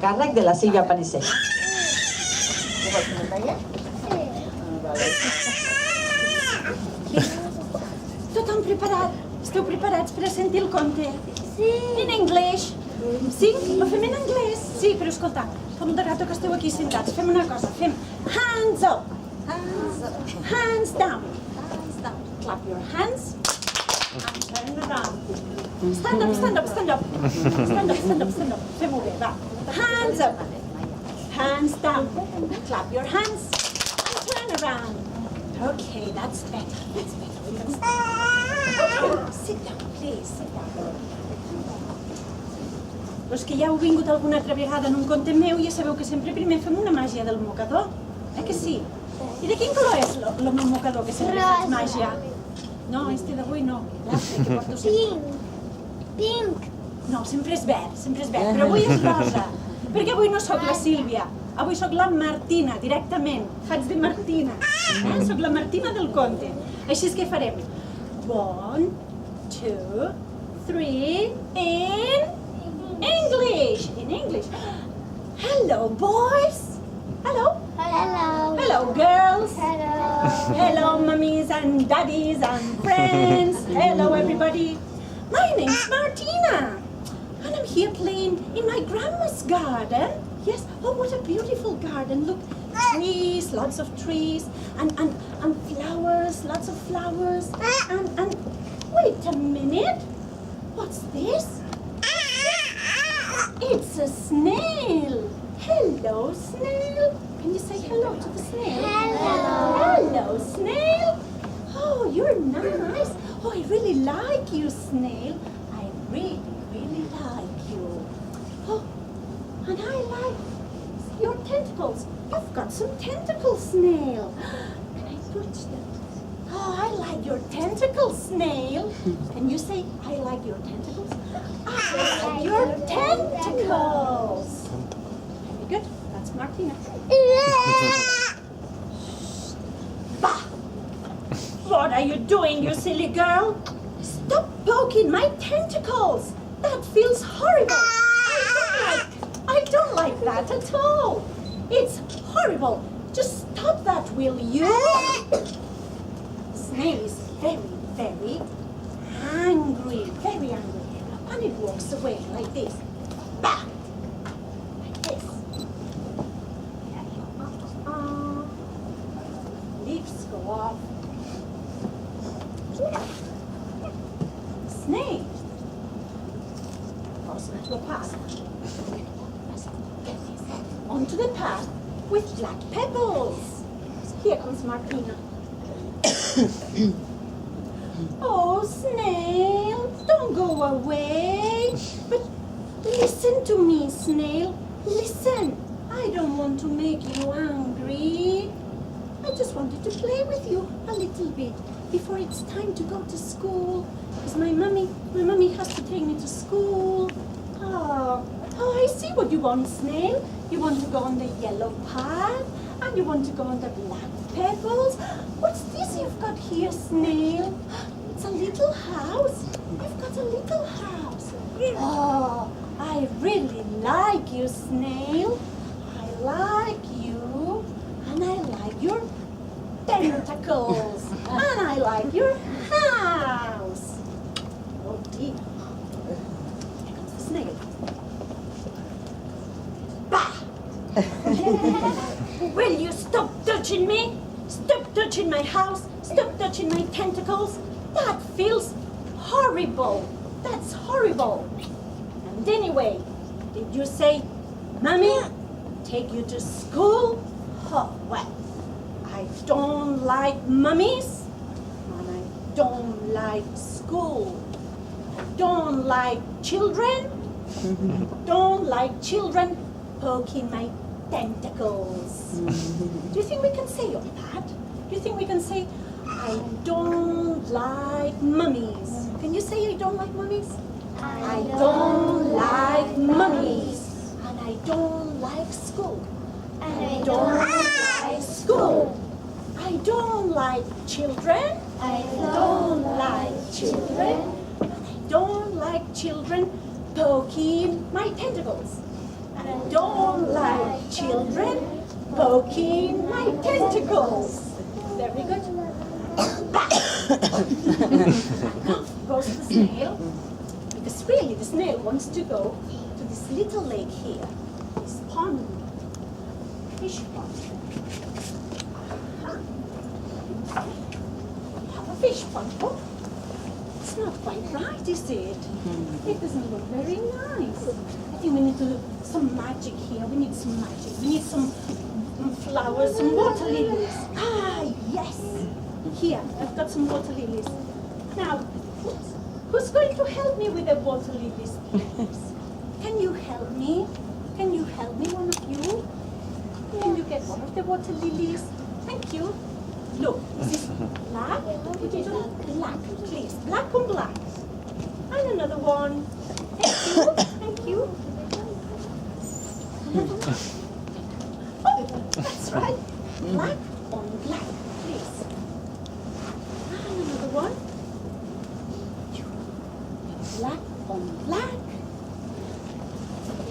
càrrec de la Sílvia Panissell. Tothom preparat? Esteu preparats per a sentir el conte? Sí. In English? Sí? Ho fem en anglès? Sí, però escolta, com de rato que esteu aquí sentats, fem una cosa, fem hands up. Hands down. Clap your hands and turn around. Stand up. Fem-ho bé, va. Hands up. Hands down. Clap your hands and turn around. Okay, that's better. We can start. Okay, sit down, please. Sit down. Però que ja heu vingut alguna altra vegada en un conte meu, ja sabeu que sempre primer fem una màgia del mocador. Que sí? I de quin color és el meu mocador, que sempre faig màgia? No, este d'avui no. L'altre que porto sempre. Pink. No, sempre és verd, però avui és rosa. Perquè avui no sóc la Sílvia, avui sóc la Martina, directament. Faig de Martina. Sóc la Martina del conte. Així és que farem 1, 2, 3, in English. Hello, boys. Hello. Hello, girls. Hello, mummies and daddies and friends. Hello, everybody. My name's Martina, and I'm here playing in my grandma's garden. Yes, oh, what a beautiful garden. Look, trees, lots of trees, and flowers, lots of flowers. And wait a minute. What's this? It's a snail. Hello, snail. Can you say hello to the snail? Hello, snail. Oh, you're nice. Oh, I really like you, snail. I really like you. Oh, and I like your tentacles. You've got some tentacles, snail. Can I touch them? Oh, I like your tentacles, snail. Can you say, I like your tentacles? I like your tentacles. Very good. That's Martina. Bah! What are you doing, you silly girl? Stop poking my tentacles. That feels horrible. I don't like that at all. It's horrible. Just stop that, will you? Snail is very angry, and it walks away like this. Bah! Like this. Leaves go off. Snail goes into a path. Onto the path with black pebbles. Here comes Martina. Oh, snail, don't go away. But listen to me, snail. Listen. I don't want to make you angry. I just wanted to play with you a little bit before it's time to go to school. Because my mummy has to take me to school. Oh, I see what you want, snail. You want to go on the yellow path, and you want to go on the black pebbles. What's this you've got here, snail? It's a little house. You've got a little house. Oh, I really like you, snail. I like you, and I like your tentacles, and I like your house. Oh dear. Here comes the snail. Bah! Will you stop touching me? Stop touching my house. Stop touching my tentacles. That feels horrible. That's horrible. And anyway, did you say, Mommy, take you to school? Oh, well, I don't like mummies, and I don't like school. I don't like children. Don't like children poking my tentacles. Do you think we can say all that? Do you think we can say, I don't like mummies? Can you say I don't like mummies? I don't like mummies. And I don't like school. And I don't like school. I don't like children. I don't like children. And I don't like children poking my tentacles. And I don't children, poking my tentacles. Very good. Now goes the snail, because really the snail wants to go to this little lake here, this pond, fish pond. We have a fish pond. Oh, it's not quite right, is it? It doesn't look very nice. I think we need to do some magic here. We need some magic. We need some flowers, some water lilies. Ah, yes. Here, I've got some water lilies. Now, who's going to help me with the water lilies, please? Can you help me? Can you help me, one of you? Can you get one of the water lilies? Thank you. Look, is this black? Would you do black, please? Black on black. And another one. Thank you. Thank you. Another one. Oh, that's right. Black on black, please. And another one. Black on black.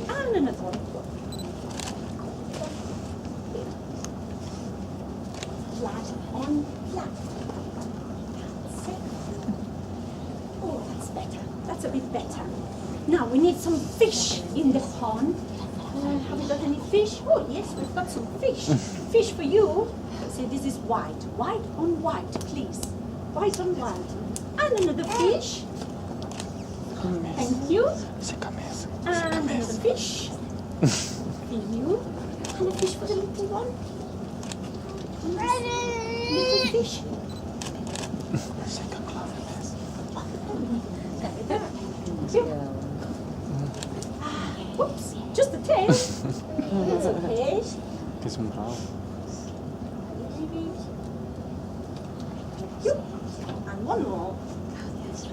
And another one. Black on black. That's it. Oh, that's better. That's a bit better. Now we need some fish in the pond. Have we got any fish? Oh yes, we've got some fish. Fish for you. See, this is white. White on white, please. White on white. And another fish. Thank you. And another fish. For you. And a fish for the little one. Little fish. Whoops, just the tail. It's okay. Que es un rabo. Thank you. And one more.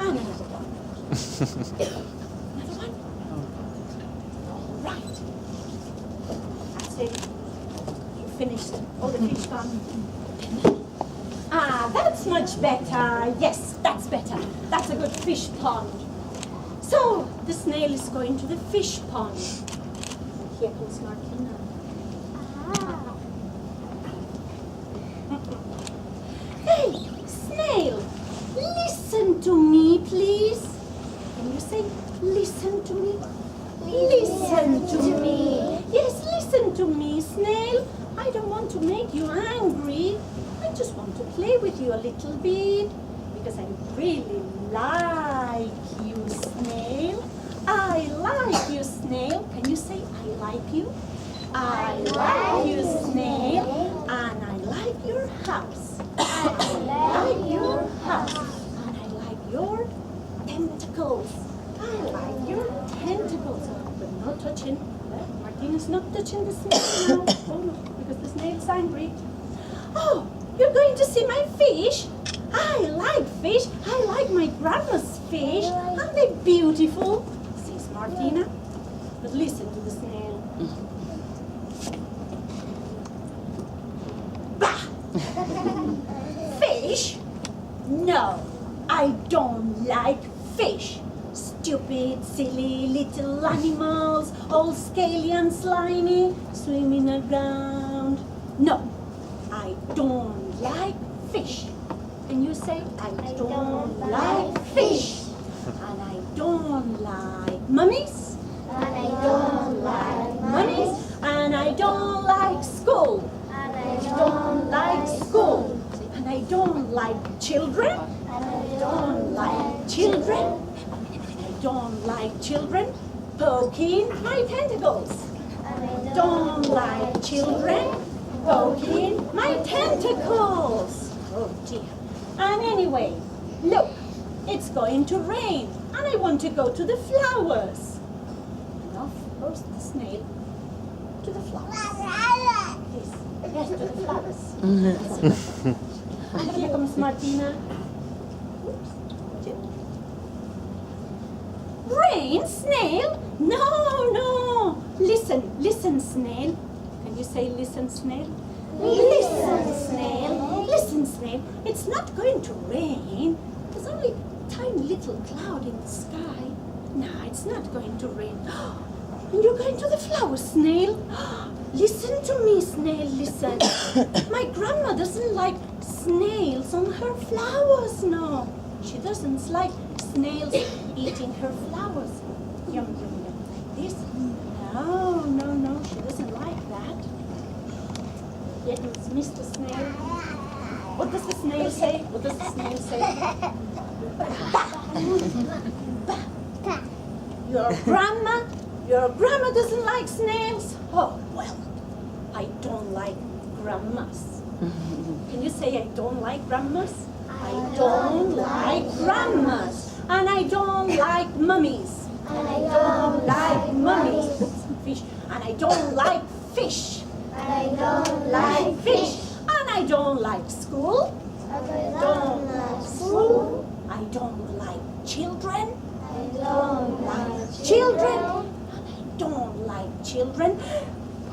And another one. Another one. Right. That's it. You finished. All the fish gone. Ah, that's much better. Yes, that's better. That's a good fish pond. So, the snail is going to the fish pond. And here comes Martina. Hey, snail, listen to me, please. Can you say, listen to me? Listen to me. Yes, listen to me, snail. I don't want to make you angry. I just want to play with you a little bit. Because I really like you, snail. I like you, snail. Can you say, I like you? I like you, snail. And I like your house. I like your house. And I like your tentacles. I like your tentacles. But no touching. Martina's not touching the snail now. Oh no, because the snail's angry. Oh, you're going to see my fish? I like fish. I like my grandma's fish. Aren't they beautiful? Says Martina. But listen to the snail. Bah! Fish? No, I don't like fish. Stupid, silly little animals, all scaly and slimy, swimming around. No, I don't like fish. And you say, I don't like fish. And I don't like mummies. And I don't like mummies. And I don't like school. And I don't like school. And I don't like children. And I don't like children. And I don't like children poking my tentacles. And I don't like children poking my tentacles. Oh dear. And anyway, look, it's going to rain, and I want to go to the flowers. And off goes the snail to the flowers. Yes, to the flowers. And here comes Martina. Oops. Rain, snail? No, no. Listen, listen, snail. Can you say listen, snail? Listen, snail. Listen, snail. It's not going to rain. There's only a tiny little cloud in the sky. No, it's not going to rain. And you're going to the flower, snail. Listen to me, Snail, listen. My grandma doesn't like snails on her flowers, no. She doesn't like snails eating her flowers. Yum, yum, yum. Like this. No, she doesn't like that. Yet, Mr. Snail, what does the snail say? What does the snail say? Bah. Your grandma doesn't like snails? Oh, well, I don't like grandmas. Can you say I don't like grandmas? I don't like grandmas. And I don't like mummies. And I don't like mummies. Fish. And I don't like fish. And I don't like fish. And I don't like school. I don't like school. I don't like children. I don't like children. And I don't like children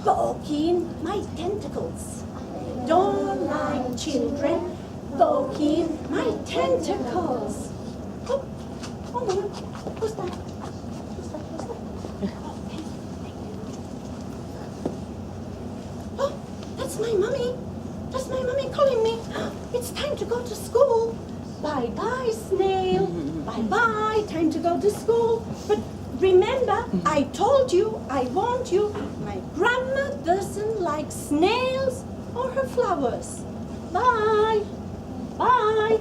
poking my tentacles. I don't like children poking my tentacles. Oh, hold on. Who's that? Oh, that's my mummy. That's my mummy calling me. It's time to go to school. Bye-bye, Snail. Bye-bye, time to go to school. But remember, I told you, I warned you, my grandma doesn't like snails or her flowers. Bye. Bye.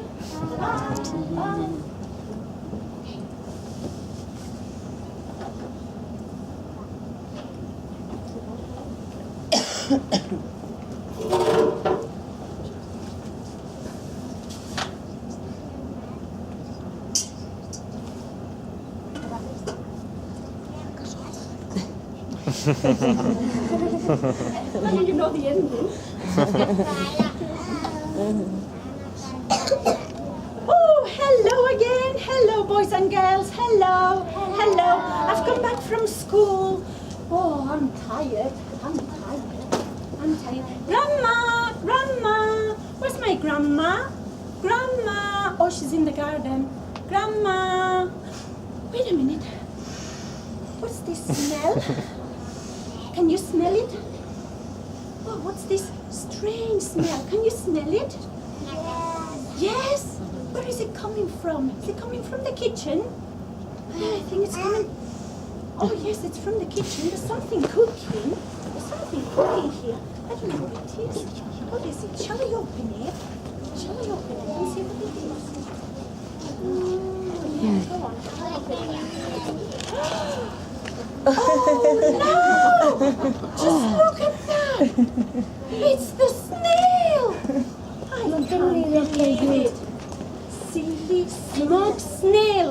Bye. Bye. You know the ending. Oh, hello again. Hello, boys and girls. Hello. Hello. I've come back from school. Oh, I'm tired. I'm tired. Grandma. Where's my grandma? Grandma. Oh, she's in the garden. Grandma. Wait a minute. What's this smell? Can you smell it? Oh, what's this strange smell? Can you smell it? Yes. Where is it coming from? Is it coming from the kitchen? I think it's coming. Oh, yes, it's from the kitchen. There's something cooking. There's something cooking here. I don't know what it is. What is it? Shall we open it? Shall we open it and see what it is? Yeah, go on. Oh no! Just look at that! It's the snail! I can't believe it. Silly Smug Snail!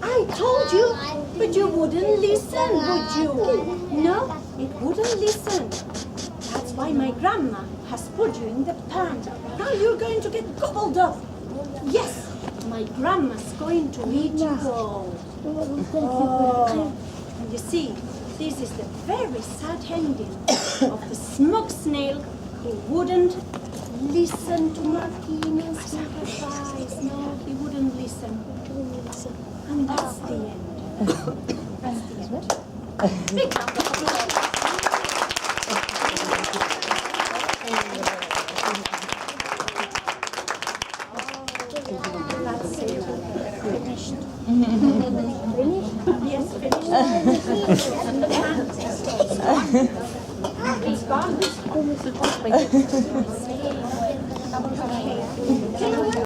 I told you, but you wouldn't listen, would you? No, it wouldn't listen. That's why my grandma has put you in the pan. Now you're going to get gobbled up. Yes, my grandma's going to eat you all. Oh. And you see, this is the very sad ending of the Smug Snail who wouldn't listen to Martina's advice. No, he wouldn't listen. And that's the end. That's the end. Big round of applause. That's it. Finished. Yes, finished. And the pan. It's gone.